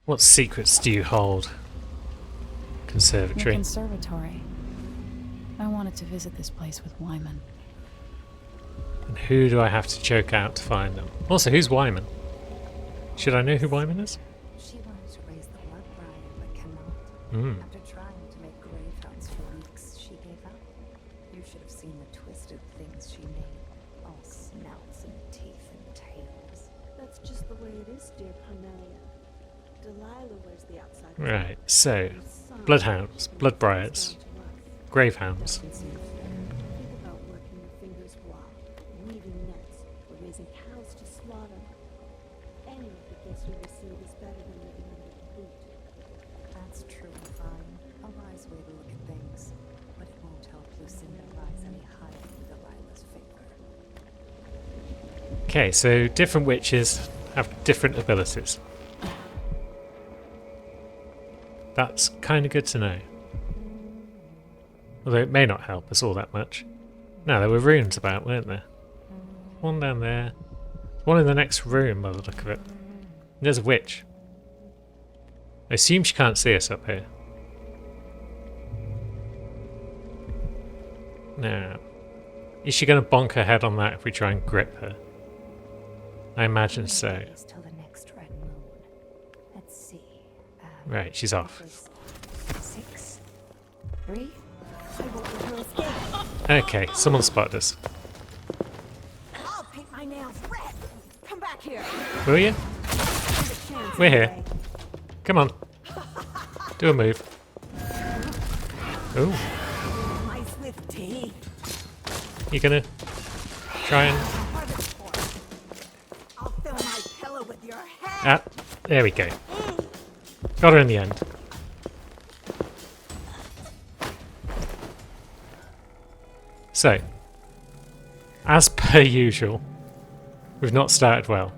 What secrets do you hold? The Conservatory. conservatory. I wanted to visit this place with Wyman. And who do I have to choke out to find them? Also, who's Wyman? Should I know who Wyman is? She wanted to raise the blood bride, but cannot. Hmm. After trying to make grave hounds for weeks, she gave up. You should have seen the twisted things she made. All snouts and teeth and tails. That's just the way it is, dear Parmelia. Delilah wears the outside. Right, so, and some bloodhounds, bloodbriars, down to us. gravehounds. Think about working your fingers raw, weaving nets, or raising cows to slaughter. Any of the gifts we receive is better than living under the boot. That's true and fine. A wise way to look at things. But it won't help Lucinda rise any higher with Delilah's finger. Okay, so different witches have different abilities. That's kind of good to know. Although it may not help us all that much. No, there were runes about, weren't there? One down there. One in the next room by the look of it. There's a witch. I assume she can't see us up here. Now, is she going to bonk her head on that if we try and grip her? I imagine so. Days till the next red moon. Let's see. Right, she's off. It was 6, 3. I won't let her escape. Okay, someone spotted us. I'll paint my nails red. Come back here. Will you? Give a chance We're here. anyway. Come on. Do a move. Oh, Mice with teeth. you gonna try and... Harvest fork. I'll fill my pillow with your head. Ah, there we go. Got her in the end. So, as per usual, we've not started well.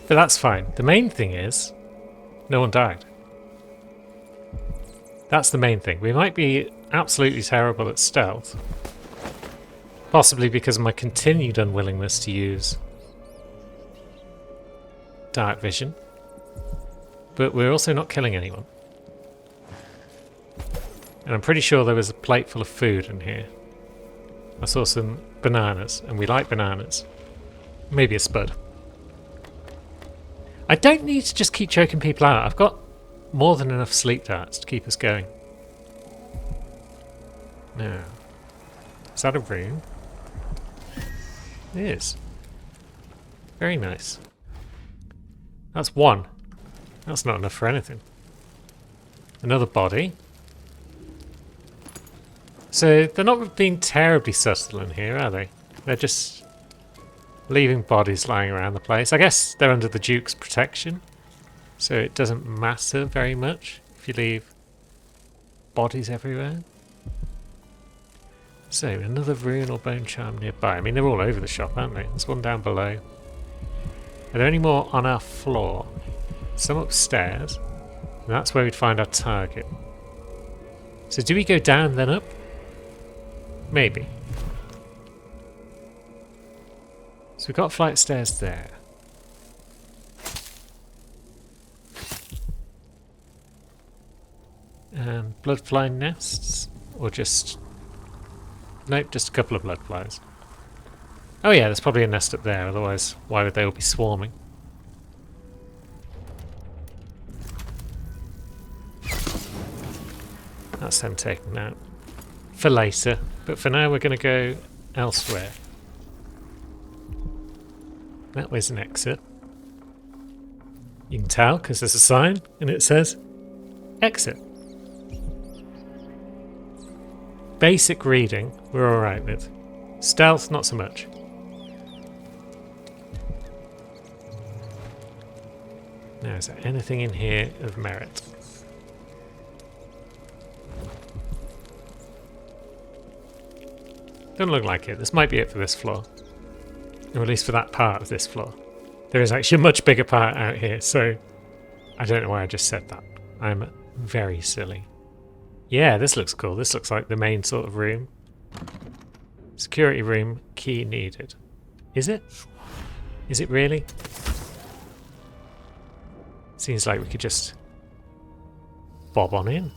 But that's fine. The main thing is, no one died. That's the main thing. We might be absolutely terrible at stealth. Possibly because of my continued unwillingness to use dark vision. But we're also not killing anyone. And I'm pretty sure there was a plate full of food in here. I saw some bananas, and we like bananas. Maybe a spud. I don't need to just keep choking people out. I've got more than enough sleep darts to keep us going. Now, is that a room? It is. Very nice. That's one. That's not enough for anything. Another body. So they're not being terribly subtle in here, are they? They're just leaving bodies lying around the place. I guess they're under the Duke's protection, so it doesn't matter very much if you leave bodies everywhere. So, another rune or bone charm nearby. I mean, they're all over the shop, aren't they? There's one down below. Are there any more on our floor? Some upstairs. And that's where we'd find our target. So do we go down then up? Maybe. So we've got a flight of stairs there. And bloodfly nests? Or just... Nope, just a couple of bloodflies. Oh yeah, there's probably a nest up there, otherwise why would they all be swarming? That's them taken out. For later, but for now we're going to go elsewhere. That way's an exit. You can tell because there's a sign and it says exit. Basic reading we're alright with. Stealth, not so much. Now, is there anything in here of merit? Doesn't look like it. This might be it for this floor. Or at least for that part of this floor. There is actually a much bigger part out here, so I don't know why I just said that. I'm very silly. Yeah, this looks cool. This looks like the main sort of room. Security room, key needed. Is it? Is it really? Seems like we could just bob on in.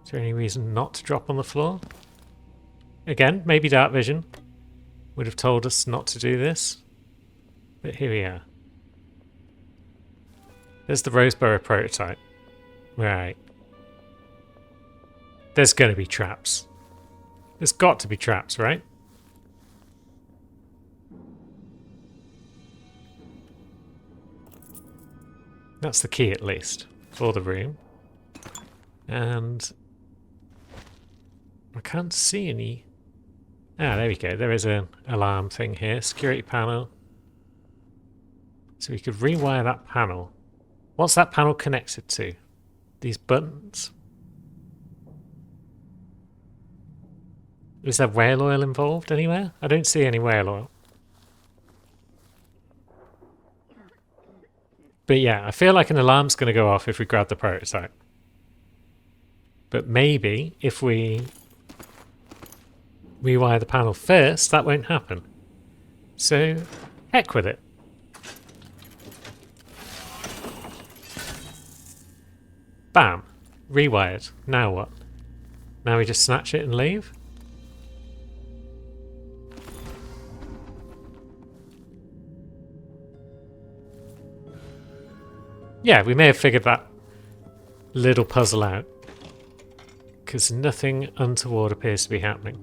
Is there any reason not to drop on the floor? Again, maybe dark vision would have told us not to do this. But here we are. There's the Roseboro prototype. Right. There's going to be traps. There's got to be traps, right? That's the key, at least, for the room. And I can't see any... Ah, there we go. There is an alarm thing here. Security panel. So we could rewire that panel. What's that panel connected to? These buttons? Is there whale oil involved anywhere? I don't see any whale oil. But yeah, I feel like an alarm's going to go off if we grab the prototype. But maybe if we rewire the panel first, that won't happen. So, heck with it. Bam! Rewired. Now what? Now we just snatch it and leave? Yeah, we may have figured that little puzzle out. Because nothing untoward appears to be happening.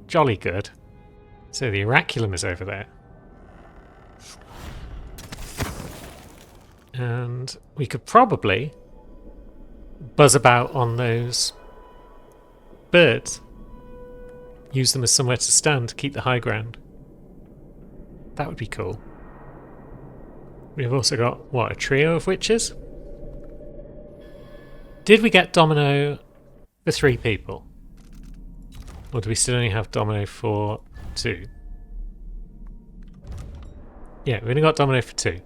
Jolly good. So the Oraculum is over there. And we could probably buzz about on those birds. Use them as somewhere to stand to keep the high ground. That would be cool. We've also got, what, a trio of witches? Did we get Domino for 3 people? Or do we still only have Domino for 2? Yeah, we only got Domino for 2.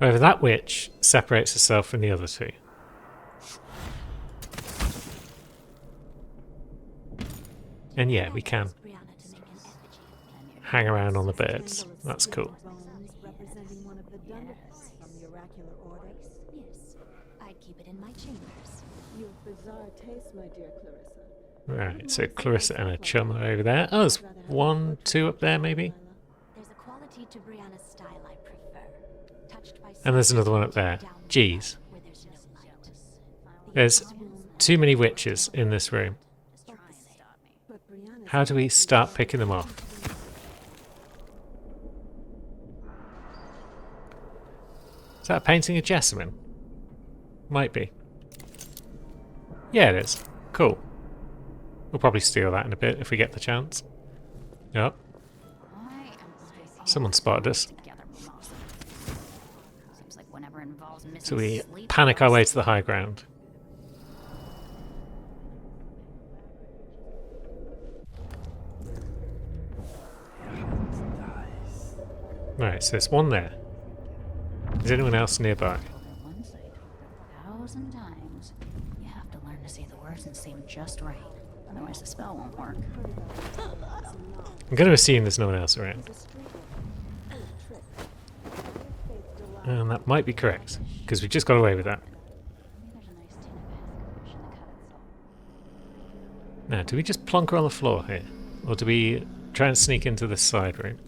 However, that witch separates herself from the other 2. And yeah, we can hang around on the birds. That's cool. Representing one of the Dunderheads from the oracular order. Yes, I'd keep it in my chambers. You have bizarre taste, my dear Clarissa. Right, so Clarissa and her chum are over there. Oh, there's 1, 2 up there maybe. There's a quality to Brianna's style I prefer. Touched by And there's another one up there. Jeez. where there's no light. There's too many witches in this room. But Brianna's How do we start picking them off? Is that a painting of Jessamine? Might be. Yeah, it is. Cool. We'll probably steal that in a bit if we get the chance. Yep. Someone spotted us. So we panic our way to the high ground. Right, so there's one there. Is anyone else nearby? One side 1,000 times. You have to learn to say the words and say them just right. Otherwise the spell won't work. I'm going to assume there's no one else around. And that might be correct, because we just got away with that. There's a nice tin of Ask the cut itself. Now, do we just plonk her on the floor here? Or do we try and sneak into this side room?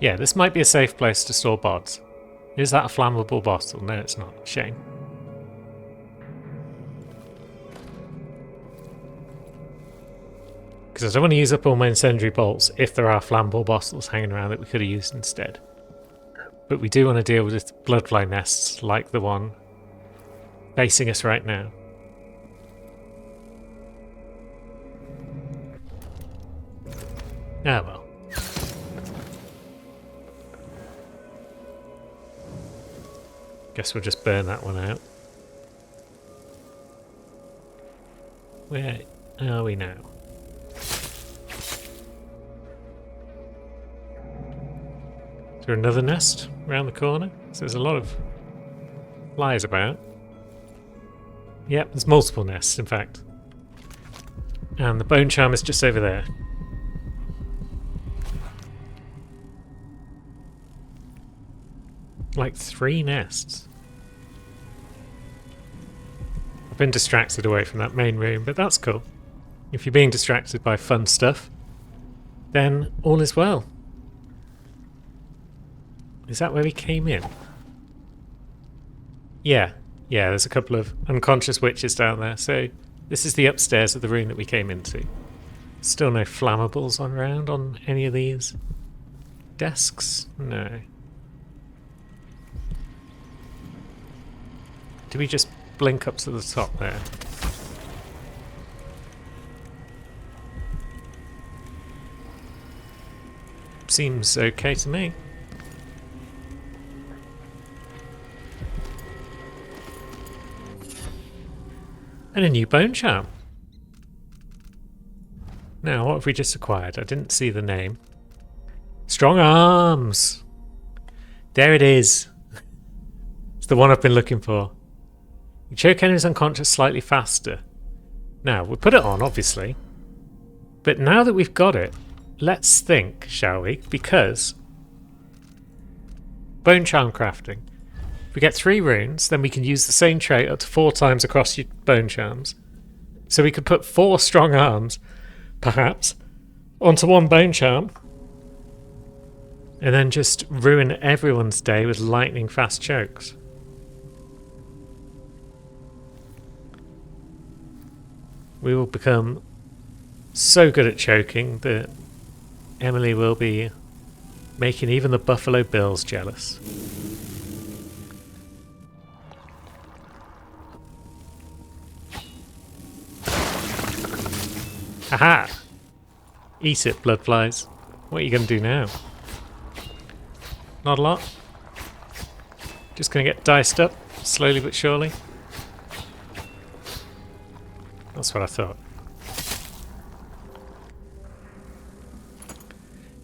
Yeah, this might be a safe place to store bods. Is that a flammable bottle? No, it's not. Shame. Because I don't want to use up all my incendiary bolts if there are flammable bottles hanging around that we could have used instead. But we do want to deal with bloodfly nests like the one facing us right now. Ah well. Guess we'll just burn that one out. Where are we now? Is there another nest around the corner? So there's a lot of lies about. Yep, there's multiple nests, in fact. And the bone charm is just over there. Like 3 nests. I've been distracted away from that main room, but that's cool. If you're being distracted by fun stuff, then all is well. Is that where we came in? Yeah, there's a couple of unconscious witches down there, so this is the upstairs of the room that we came into. Still no flammables on around on any of these desks? No. Do we just blink up to the top there? Seems okay to me. And a new bone charm. Now, what have we just acquired? I didn't see the name. Strong arms! There it is. It's the one I've been looking for. You choke enemies unconscious slightly faster. Now, we'll put it on, obviously. But now that we've got it, let's think, shall we? Because bone charm crafting. If we get 3 runes, then we can use the same trait up to 4 times across your bone charms. So we could put 4 strong arms, perhaps, onto 1 bone charm. And then just ruin everyone's day with lightning fast chokes. We will become so good at choking that Emily will be making even the Buffalo Bills jealous. Haha! Eat it, bloodflies. What are you going to do now? Not a lot. Just going to get diced up, slowly but surely. That's what I thought.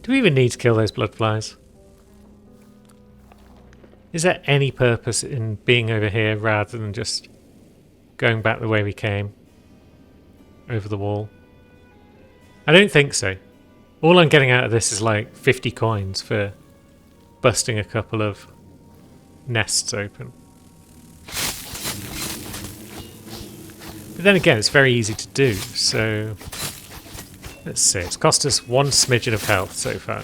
Do we even need to kill those bloodflies? Is there any purpose in being over here rather than just going back the way we came? Over the wall? I don't think so. All I'm getting out of this is like 50 coins for busting a couple of nests open. But then again, it's very easy to do, so let's see. It's cost us 1 smidgen of health so far.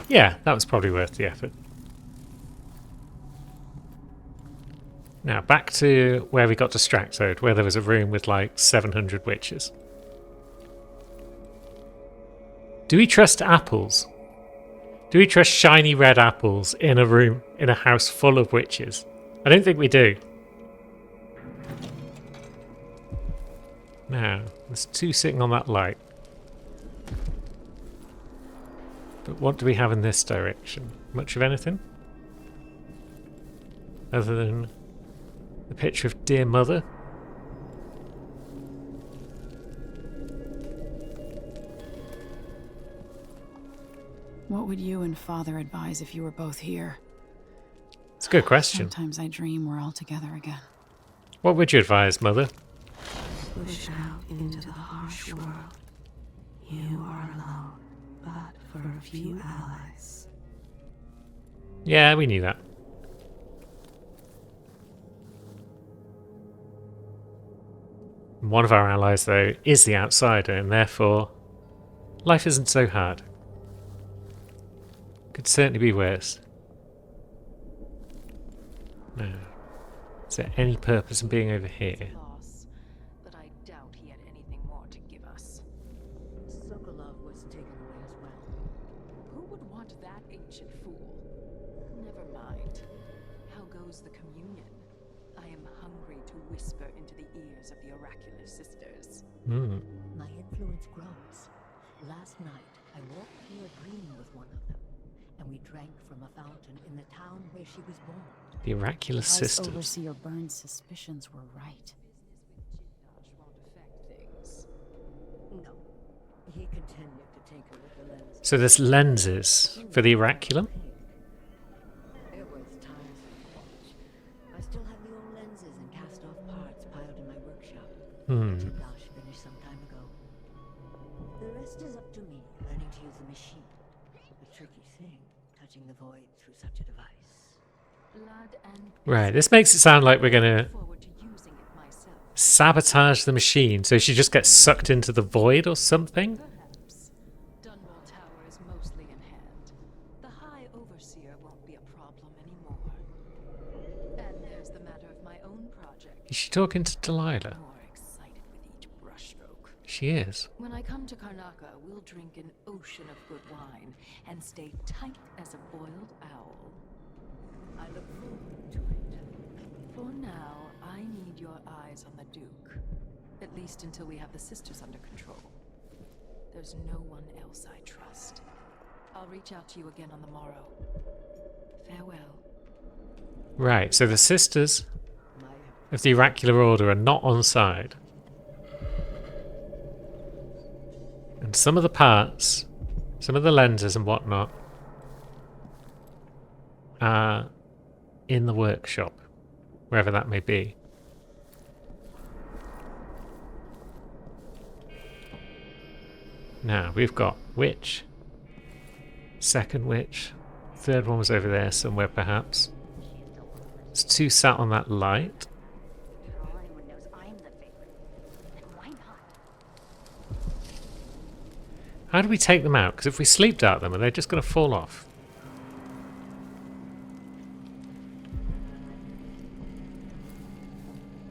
Yeah, that was probably worth the effort. Now, back to where we got distracted, where there was a room with like 700 witches. Do we trust apples? Do we trust shiny red apples in a room, in a house full of witches? I don't think we do. Now, there's 2 sitting on that light. But what do we have in this direction? Much of anything? Other than the picture of Dear Mother? What would you and Father advise if you were both here? It's a good question. Sometimes I dream we're all together again. What would you advise, Mother? Push out into the harsh world. You are alone, but for a few allies. Yeah, we knew that. One of our allies, though, is the outsider, and therefore life isn't so hard. Could certainly be worse. No. Is there any purpose in being over here? Loss, but I doubt he had anything more to give us. Sokolov was taken away as well. Who would want that ancient fool? Never mind. How goes the communion? I am hungry to whisper into the ears of the oracular sisters. My influence grows. Last night, I walked through a dream with one of them, and we drank from a fountain in the town where she was born. The Oracular Vice Sisters. Overseer Burns' suspicions were right. Business with Chindash won't affect things. No, he continued to tinker with the lens. So there's lenses for the Oraculum? It Blanche finished some time ago. The rest is up to me, learning to use the machine. A tricky thing, touching the void through such a device. Blood and Right, this makes it sound like we're gonna forward to using it myself. sabotage the machine so she just gets sucked into the void or something. Perhaps. Dunwall Tower is mostly in hand. The High Overseer won't be a problem anymore. And there's the matter of my own project. Is she talking to Delilah? More excited with each brushstroke. She is. When I come to Karnaca, we'll drink an ocean of good wine and stay tight as a boiled owl. I look forward to it. For now, I need your eyes on the Duke. At least until we have the sisters under control. There's no one else I trust. I'll reach out to you again on the morrow. Farewell. Right, so the sisters My of the Oracular Order are not on side. And some of the parts, some of the lenses and whatnot, are in the workshop, wherever that may be. Now, we've got witch, second witch, third one was over there somewhere perhaps. There's two sat on that light. All anyone knows I'm the favorite. And why not? How do we take them out? Because if we sleep dart them, are they just going to fall off?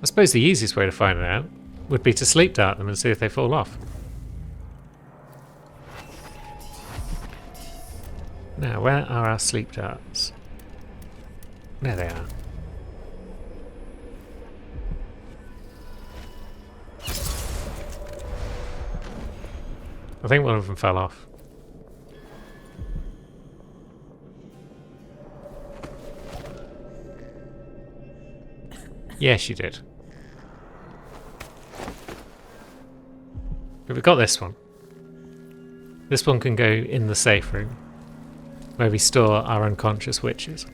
I suppose the easiest way to find it out would be to sleep dart them and see if they fall off. Now, where are our sleep darts? There they are. I think one of them fell off. Yes, you did. But we've got this one. This one can go in the safe room, where we store our unconscious witches.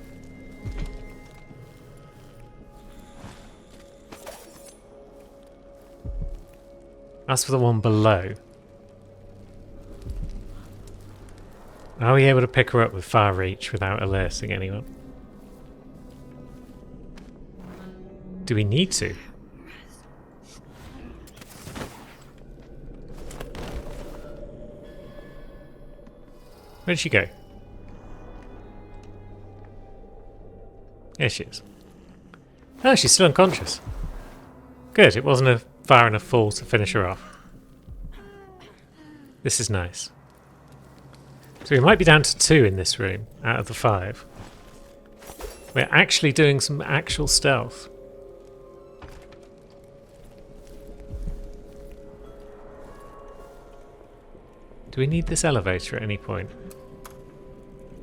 As for the one below, are we able to pick her up with far reach without alerting anyone? Do we need to? Where did she go? There she is. Oh, she's still unconscious. Good, it wasn't a far enough fall to finish her off. This is nice. So we might be down to 2 in this room out of the 5. We're actually doing some actual stealth. Do we need this elevator at any point?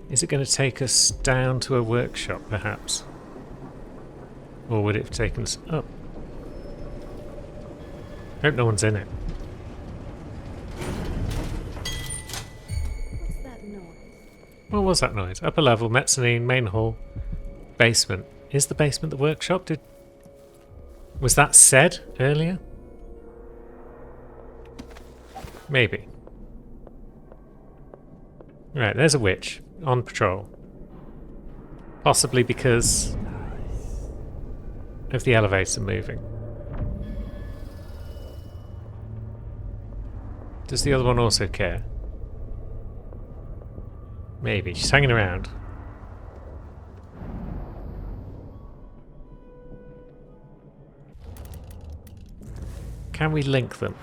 Is it going to take us down to a workshop, perhaps? Or would it have taken us up? Hope no one's in it. What's that noise? What was that noise? Upper level, mezzanine, main hall, basement. Is the basement the workshop? Was that said earlier? Maybe. Right, there's a witch on patrol. Possibly because of the elevator moving. Does the other one also care? Maybe. She's hanging around. Can we link them?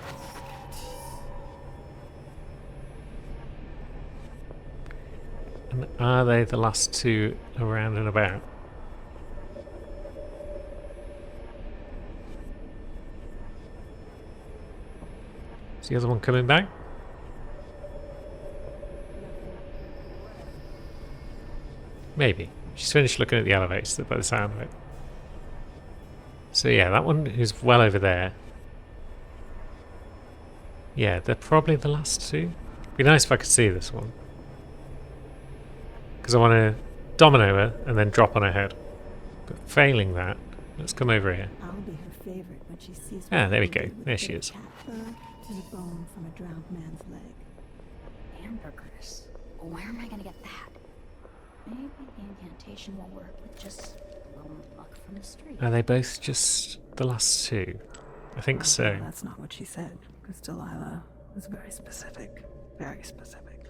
And are they the last 2 around and about? Is the other one coming back? Maybe. She's finished looking at the elevator by the sound of it. So yeah, that one is well over there. Yeah, they're probably the last 2. Be nice if I could see this one. Because I want to domino her and then drop on her head. But failing that, let's come over here. I'll be her favorite when she sees Ah, what there we you go. did with There a she bit of is. cat fur to the bone from a drowned man's leg. Hamburgers. Where am I gonna get that? Maybe the incantation will work with just a little muck from the street. Are they both just the last two? I think so. That's not what she said, because Delilah was very specific. Very specific.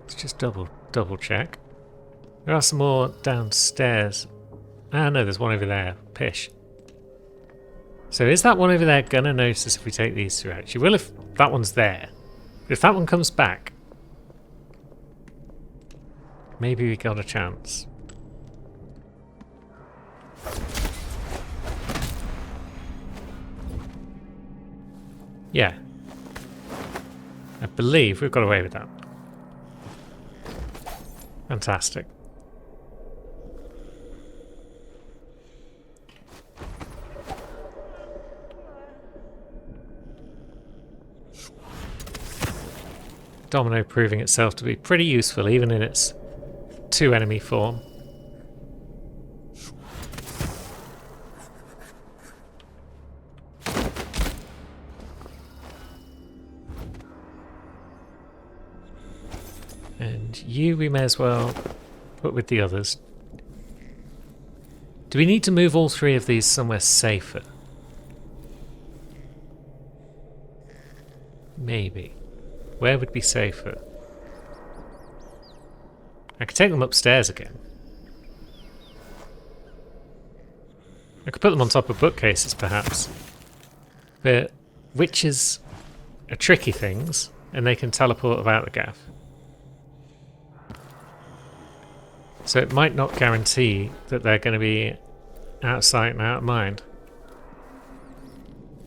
Let's just double check. There are some more downstairs. Ah, no, there's one over there. Pish. So is that one over there gonna notice if we take these two out? She will if that one's there. If that one comes back, maybe we got a chance. Yeah. I believe we've got away with that. Fantastic. Domino proving itself to be pretty useful even in its two enemy form. And you we may as well put with the others. Do we need to move all three of these somewhere safer? Maybe. Where would be safer? I could take them upstairs again. I could put them on top of bookcases, perhaps. But witches are tricky things, and they can teleport about the gaff. So it might not guarantee that they're going to be out of sight and out of mind.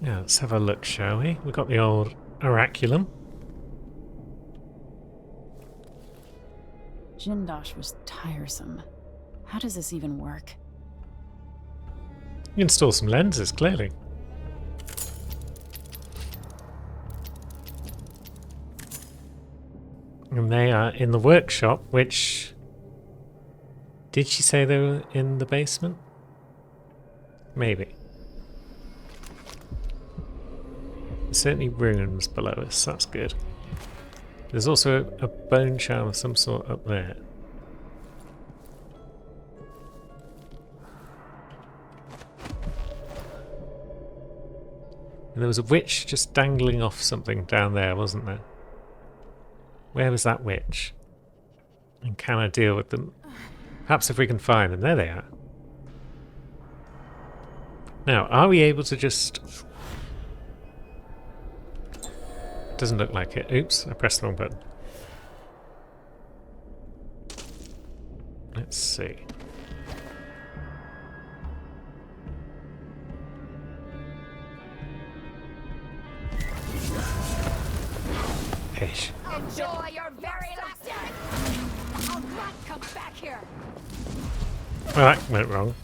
Yeah, let's have a look, shall we? We've got the old Oraculum. Jindosh was tiresome. How does this even work? You can install some lenses, clearly. And they are in the workshop, which... Did she say they were in the basement? Maybe. There's certainly runes below us, that's good. There's also a bone charm of some sort up there. And there was a witch just dangling off something down there, wasn't there? Where was that witch? And can I deal with them? Perhaps if we can find them. There they are. Now, are we able to just... Doesn't look like it. Oops, I pressed the wrong button. Let's see. Ish. Enjoy your very last day! I'll not come back here! Well, that went wrong.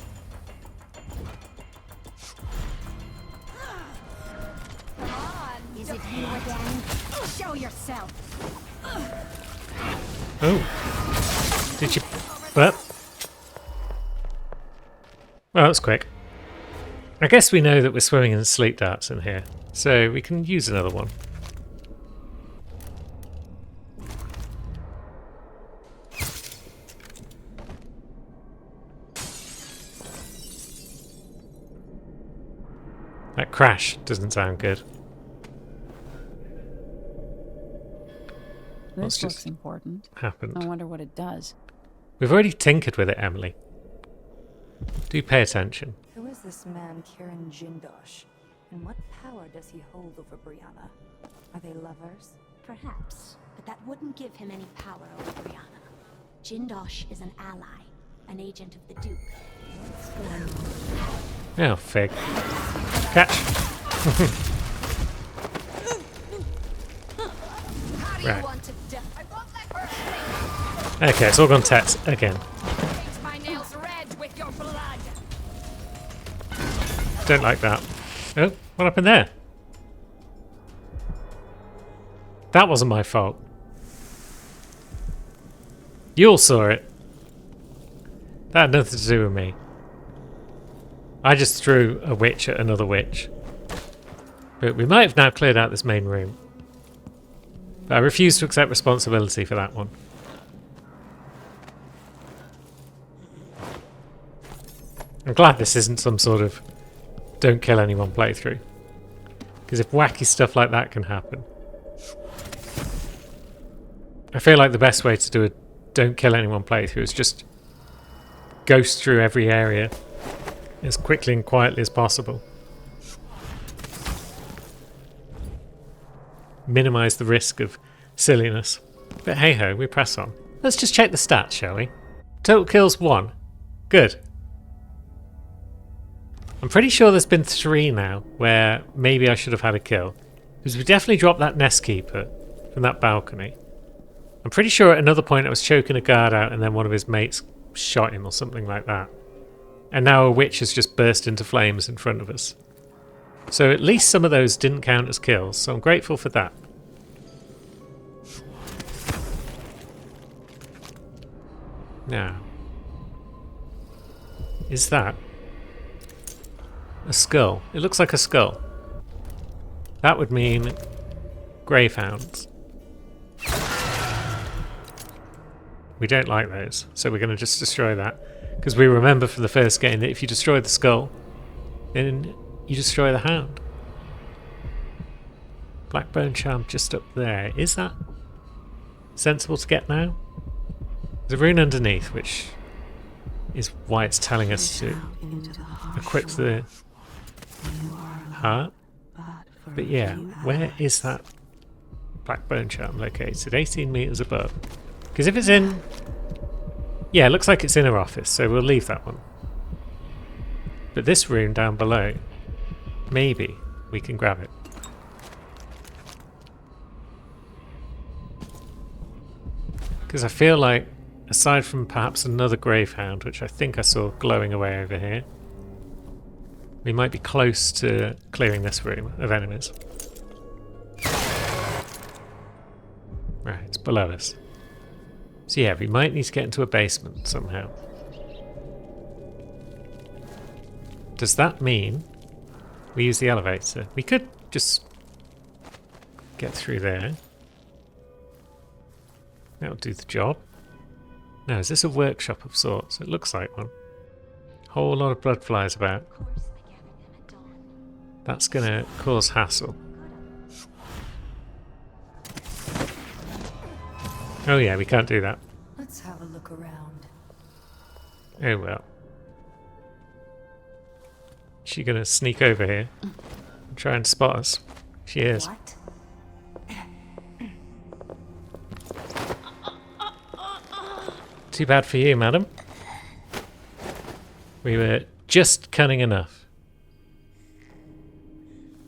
Come on! Is it you again? Show yourself! Oh. Did you... Well, that was quick. I guess we know that we're swimming in sleep darts in here, so we can use another one. That crash doesn't sound good. What's This just looks important. happened? I wonder what it does. We've already tinkered with it, Emily. Do pay attention. Who is this man, Kieran Jindosh? And what power does he hold over Brianna? Are they lovers? Perhaps, but that wouldn't give him any power over Brianna. Jindosh is an ally, an agent of the Duke. What's going on? Oh, fig. Catch. How do Right. you want to die? I won't let her sleep! Okay, it's all gone tet again. Paint my nails red with your blood! Don't like that. Oh, what happened there? That wasn't my fault. You all saw it. That had nothing to do with me. I just threw a witch at another witch. But we might have now cleared out this main room. But I refuse to accept responsibility for that one. I'm glad this isn't some sort of don't kill anyone playthrough. Because if wacky stuff like that can happen, I feel like the best way to do a don't kill anyone playthrough is just ghost through every area as quickly and quietly as possible. Minimise the risk of silliness. But hey ho, we press on. Let's just check the stats, shall we? Total kills 1. Good. I'm pretty sure there's been 3 now where maybe I should have had a kill. Because we definitely dropped that Nest Keeper from that balcony. I'm pretty sure at another point I was choking a guard out and then one of his mates shot him or something like that. And now a witch has just burst into flames in front of us. So at least some of those didn't count as kills, so I'm grateful for that. Now, is that a skull? It looks like a skull. That would mean gravehounds. We don't like those, so we're going to just destroy that. Because we remember from the first game that if you destroy the skull, then you destroy the hound. Blackbone Charm just up there. Is that sensible to get now? There's a rune underneath, which is why it's telling us to equip the heart. But yeah, where is that Blackbone Charm located? 18 meters above. Because if it's in... Yeah, it looks like it's in her office, so we'll leave that one. But this rune down below, maybe we can grab it. Because I feel like, aside from perhaps another Gravehound, which I think I saw glowing away over here, we might be close to clearing this room of enemies. Right, it's below us. So yeah, we might need to get into a basement somehow. Does that mean we use the elevator? We could just get through there. That'll do the job. Now, is this a workshop of sorts? It looks like one. Whole lot of blood flies about. That's gonna cause hassle. Oh yeah, we can't do that. Let's have a look around. Oh well. Is she gonna sneak over here and try and spot us? She is. What? Too bad for you, madam. We were just cunning enough.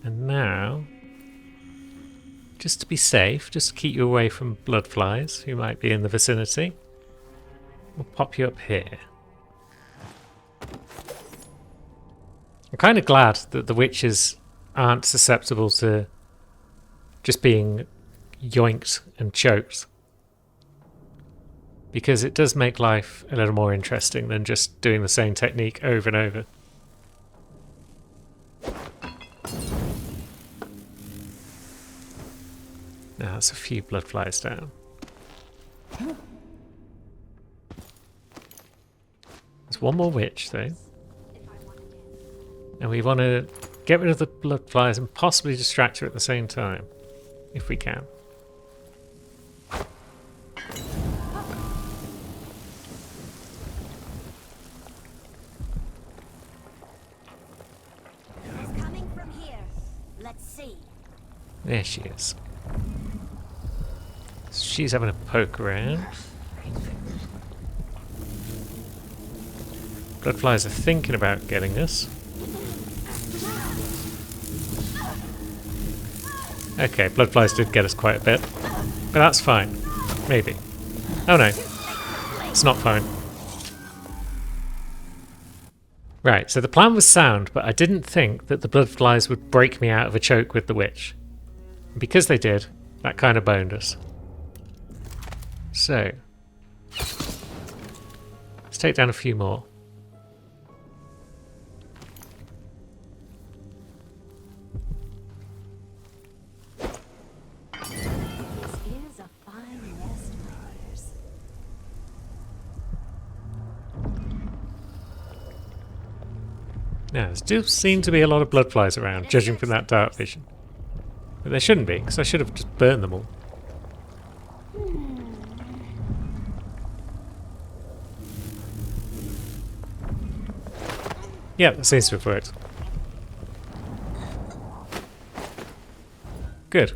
And now, just to be safe, just to keep you away from blood flies who might be in the vicinity, we'll pop you up here. I'm kind of glad that the witches aren't susceptible to just being yoinked and choked. Because it does make life a little more interesting than just doing the same technique over and over. Now that's a few blood flies down. There's one more witch though. And we want to get rid of the blood flies and possibly distract her at the same time. If we can. Coming from here. Let's see. There she is. She's having a poke around. Bloodflies are thinking about getting us. Okay, bloodflies did get us quite a bit. But that's fine. Maybe. Oh no. It's not fine. Right, so the plan was sound, but I didn't think that the bloodflies would break me out of a choke with the witch. And because they did, that kind of boned us. So, let's take down a few more. Yeah, there do seem to be a lot of blood flies around, judging from that dark vision. But there shouldn't be, because I should have just burned them all. Yeah, that seems to have worked. Good.